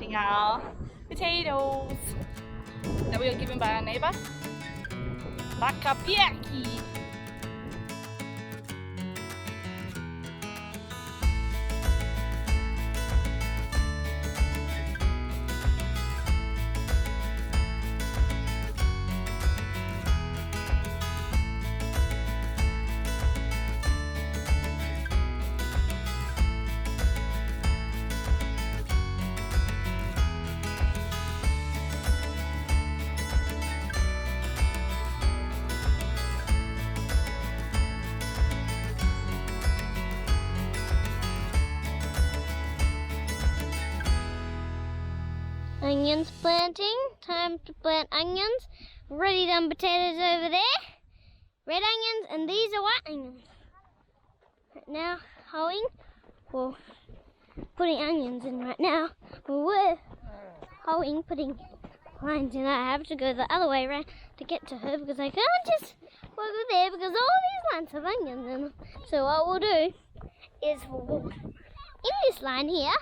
planting our potatoes that we were given by our neighbour. Lakapiaki. Onions planting, time to plant onions. Already done potatoes over there. Red onions, and these are white onions. Right now, hoeing, or putting onions in right now. We're hoeing, putting lines in. I have to go the other way around to get to her because I can't just walk over there because all these lines have onions in them. So what we'll do is we'll walk in this line here,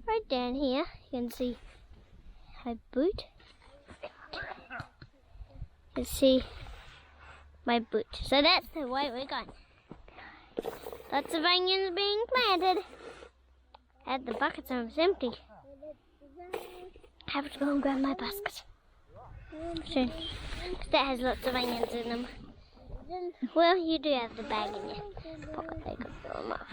right down here. You can see my boot. You see my boot. So that's the way we're going. Lots of onions being planted. And the bucket's almost empty. I have to go and grab my basket soon. That has lots of onions in them. Well, you do have the bag in your pocket. They could fill them up.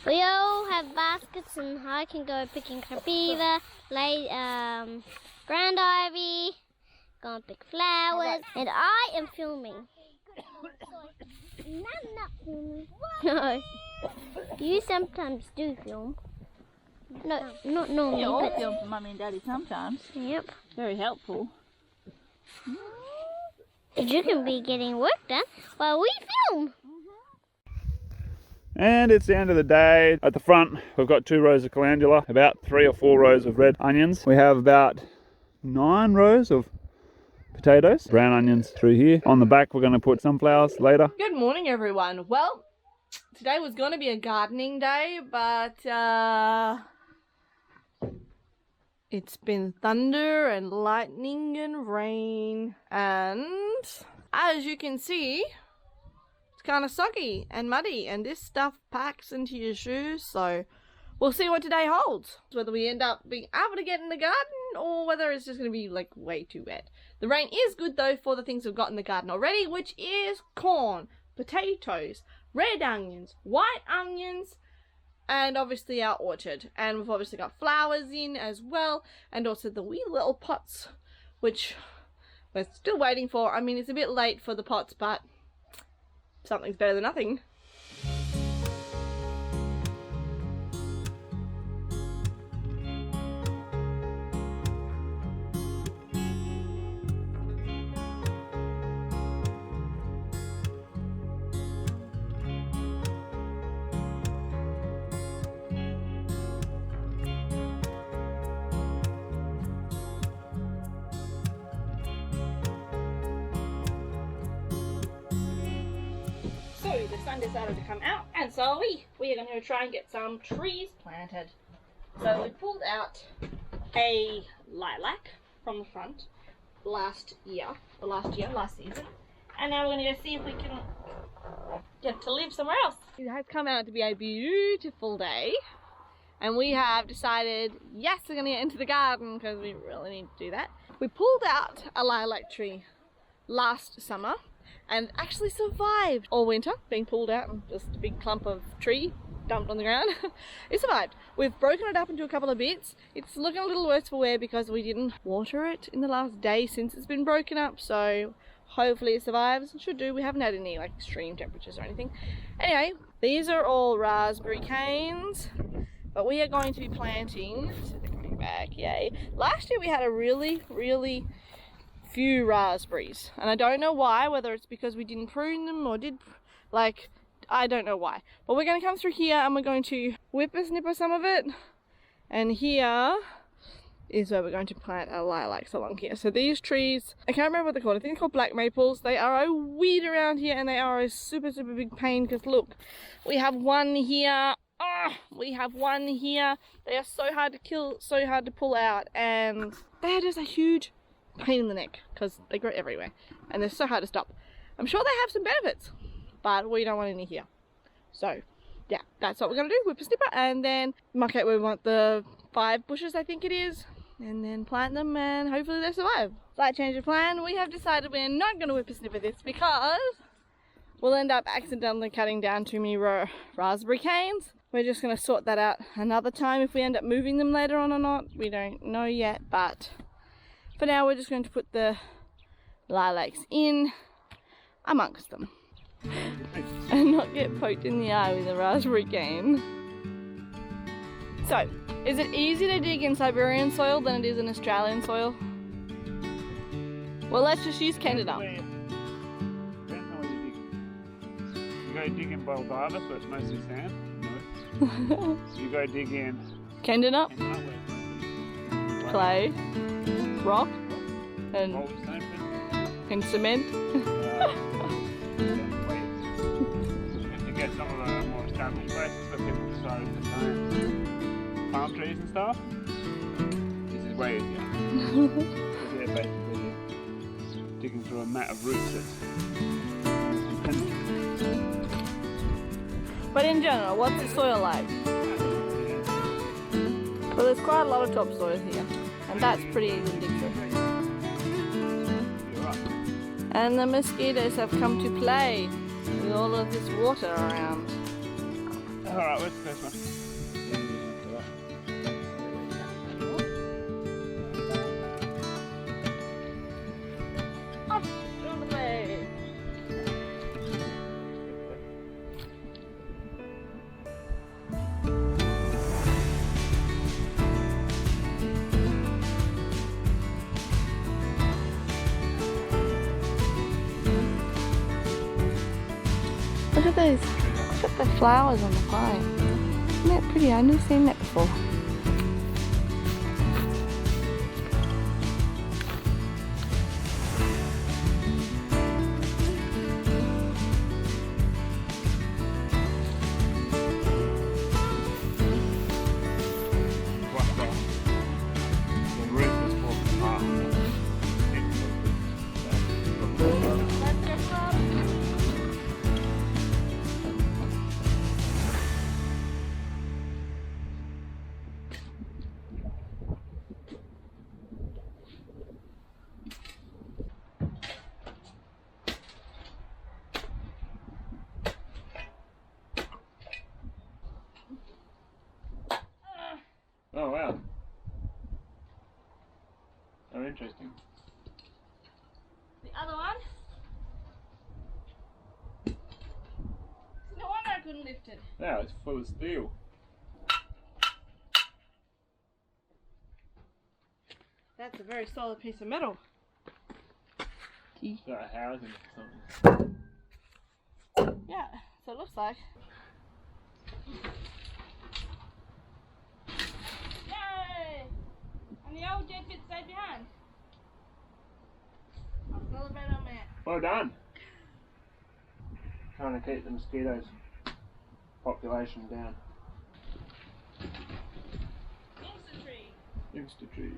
We all have baskets, and I can go picking crapeva, ground ivy, go and pick flowers, and I am filming. I'm not filming. No. You sometimes do film. No, not normally. Yeah, I film for Mummy and Daddy sometimes. Yep. Very helpful. You can be getting work done while we film. And it's the end of the day. At the front, we've got 2 rows of calendula, about 3 or 4 rows of red onions. We have about 9 rows of potatoes, brown onions through here. On the back, we're going to put sunflowers later. Good morning, everyone. Well, today was going to be a gardening day, but it's been thunder and lightning and rain, and as you can see, it's kind of soggy and muddy, and this stuff packs into your shoes, so we'll see what today holds. Whether we end up being able to get in the garden or whether it's just going to be like way too wet. The rain is good though for the things we've got in the garden already, which is corn, potatoes, red onions, white onions, and obviously our orchard. And we've obviously got flowers in as well, and also the wee little pots, which we're still waiting for. I mean, it's a bit late for the pots, but something's better than nothing. The sun decided to come out, and so we are going to try and get some trees planted. So we pulled out a lilac from the front last season, and now we're going to go see if we can get to live somewhere else. It has come out to be a beautiful day, and we have decided, yes, we're going to get into the garden because we really need to do that. We pulled out a lilac tree last summer and actually survived all winter, being pulled out and just a big clump of tree dumped on the ground. It survived. We've broken it up into a couple of bits. It's looking a little worse for wear because we didn't water it in the last day since it's been broken up, so hopefully it survives. It should do. We haven't had any like extreme temperatures or anything. Anyway, these are all raspberry canes, but we are going to be planting, so they're coming back, yay. Last year we had a really few raspberries, and I don't know why, whether it's because we didn't prune them or did, like, I don't know why. But we're going to come through here and we're going to whippersnipper some of it. And here is where we're going to plant our lilacs along here. So these trees, I can't remember what they're called. I think they're called black maples. They are a weed around here and they are a super, super big pain because look, we have one here. We have one here. They are so hard to kill, so hard to pull out, and they're just a huge pain in the neck because they grow everywhere and they're so hard to stop. I'm sure they have some benefits, but we don't want any here. So yeah, that's what we're gonna do, whippersnipper, and then mark out where we want the 5 bushes, I think it is, and then plant them and hopefully they survive. Slight change of plan. We have decided we're not gonna whippersnipper this because we'll end up accidentally cutting down too many raspberry canes. We're just going to sort that out another time if we end up moving them later on or not. We don't know yet, but for now we're just going to put the lilacs in amongst them and not get poked in the eye with a raspberry cane. So, is it easier to dig in Siberian soil than it is in Australian soil? Well, let's just use Canada. You go dig in Bulgaris where it's mostly sand. You go dig in Canada, clay, rock, and cement. If you get some of the more established places where people decided to plant palm trees and stuff, this is way easier. They're basically digging through a mat of roots that's But in general, what's the soil like? Well, there's quite a lot of topsoil here, and that's pretty easy to dig through. And the mosquitoes have come to play with all of this water around. Alright, where's the first one? Off on the way. Look at those. Look at the flowers on the pine. Isn't that pretty? I've never seen that before. Oh wow. Oh, interesting. The other one. No wonder I couldn't lift it. Yeah, it's full of steel. That's a very solid piece of metal. It's got a housing or something. Yeah, so it looks like. Yay! And the old dead bit stayed behind. I'll celebrate on that. Well done. Trying to keep the mosquitoes population down. Insta tree.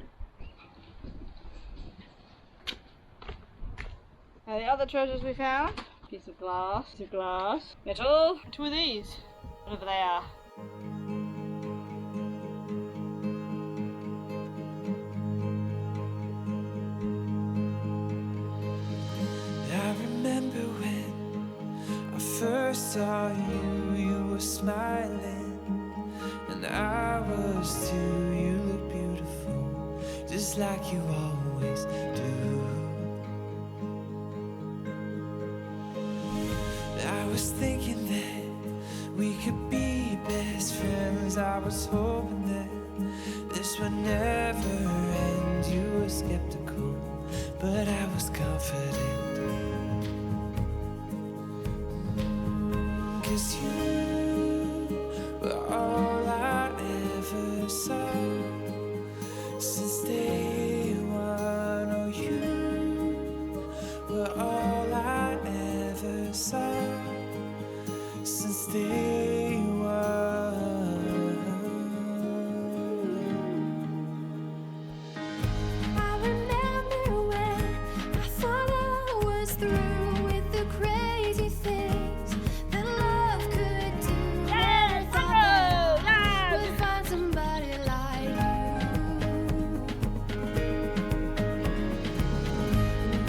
Now the other treasures we found, piece of glass, metal, 2 of these, whatever they are. I remember when I first saw you, you were smiling, and I was too. You look beautiful, just like you always do. I was thinking that we could be best friends. I was hoping that this would never end. You were skeptical, but I was confident. 'cause you were all I ever saw since day one. Oh, you were all I ever saw since day one. I remember when I thought I was through with the crazy things that love could do. Yes, I thought Sandro! I Yes! would find somebody like you.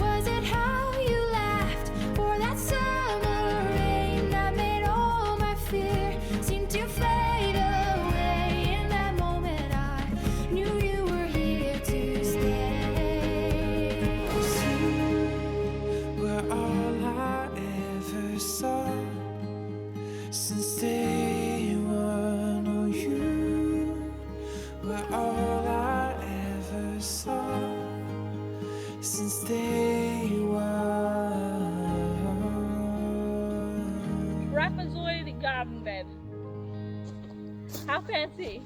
Was it how you laughed for that summer rain that made all my fear seem to fade away? In that moment I knew you were here to stay. 'Cause you were all I ever saw since day one. Oh, you were all I ever saw since day one. Trapezoid garden bed. How fancy.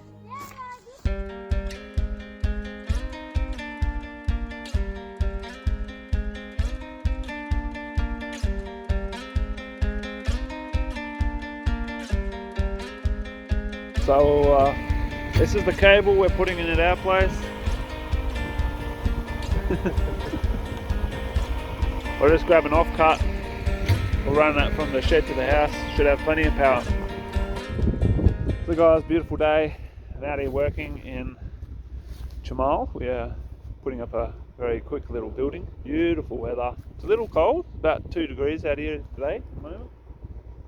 So this is the cable we're putting in at our place. We'll just grab an offcut. We'll run that from the shed to the house. Should have plenty of power. So guys, beautiful day. I'm out here working in Chamal. We are putting up a very quick little building. Beautiful weather. It's a little cold, about 2 degrees out here today at the moment.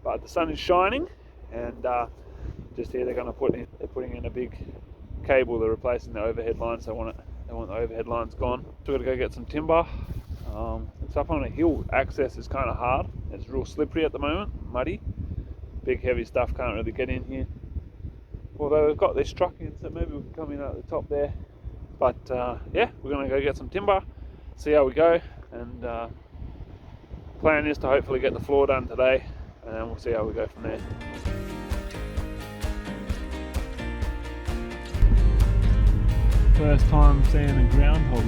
But the sun is shining, and just here they're putting in a big cable. They're replacing the overhead lines. They want the overhead lines gone. So we've got to go get some timber. It's up on a hill. Access is kind of hard. It's real slippery at the moment, muddy. Big heavy stuff can't really get in here. Although we've got this truck in, so maybe we can come in at the top there. But yeah, we're going to go get some timber, see how we go, and plan is to hopefully get the floor done today, and then we'll see how we go from there. First time seeing a groundhog.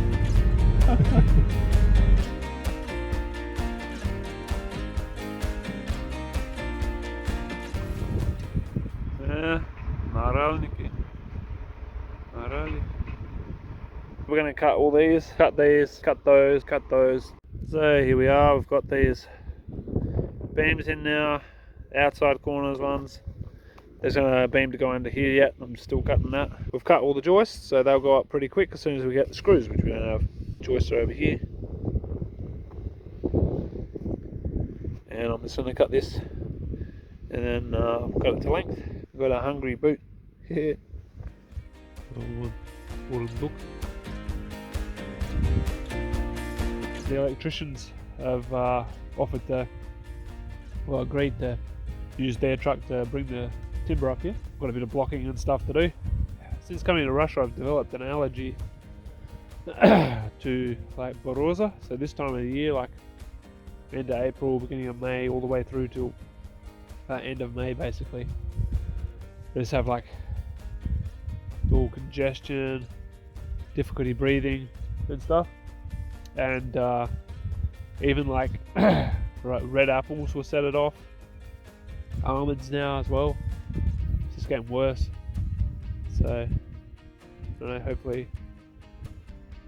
Yeah, maralniki. We're going to cut all these, cut these, cut those, cut those. So here we are, we've got these beams in now, outside corners ones. There's a beam to go under here yet, I'm still cutting that. We've cut all the joists, so they'll go up pretty quick as soon as we get the screws, which we don't have. Joists are over here. And I'm just going to cut this, and then cut it to length. We've got a hungry boot here. Wooden book. The electricians have offered to, well, agreed to use their truck to bring the timber up here. Got a bit of blocking and stuff to do. Since coming to Russia, I've developed an allergy to like Boroza. So this time of the year, like end of April, beginning of May, all the way through till end of May, basically. I just have like all congestion, difficulty breathing and stuff, and even like red apples will set it off. Almonds now as well. It's just getting worse. So I don't know, hopefully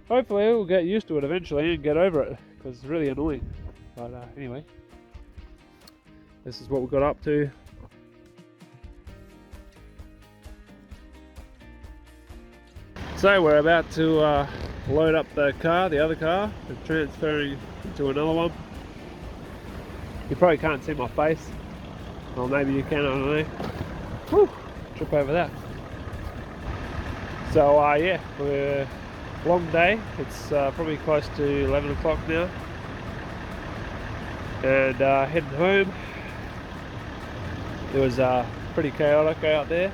we'll get used to it eventually and get over it, because it's really annoying. But anyway, this is what we got up to. So we're about to load up the car, the other car, and transferring to another one. You probably can't see my face. Or maybe you can, I don't know. Whew, trip over that. So yeah, we're a long day. It's probably close to 11 o'clock now. And heading home. It was pretty chaotic out there.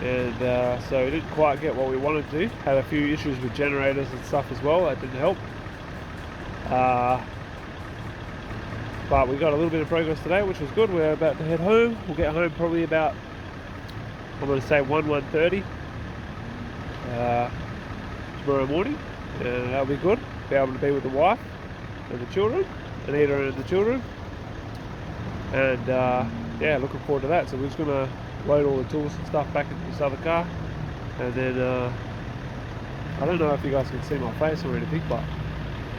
And so we didn't quite get what we wanted to. Had a few issues with generators and stuff as well. That didn't help. But we got a little bit of progress today, which was good. We're about to head home. We'll get home probably about, I'm going to say 1:30 tomorrow morning. And that'll be good. Be able to be with the wife and the children, Anita and the children. And yeah, looking forward to that. So we're just going to load all the tools and stuff back into this other car. And then, I don't know if you guys can see my face or anything, but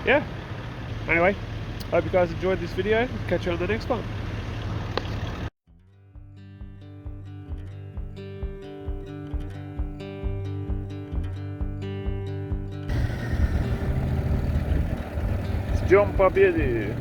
yeah. Anyway, hope you guys enjoyed this video. Catch you on the next one. Let's jump up here.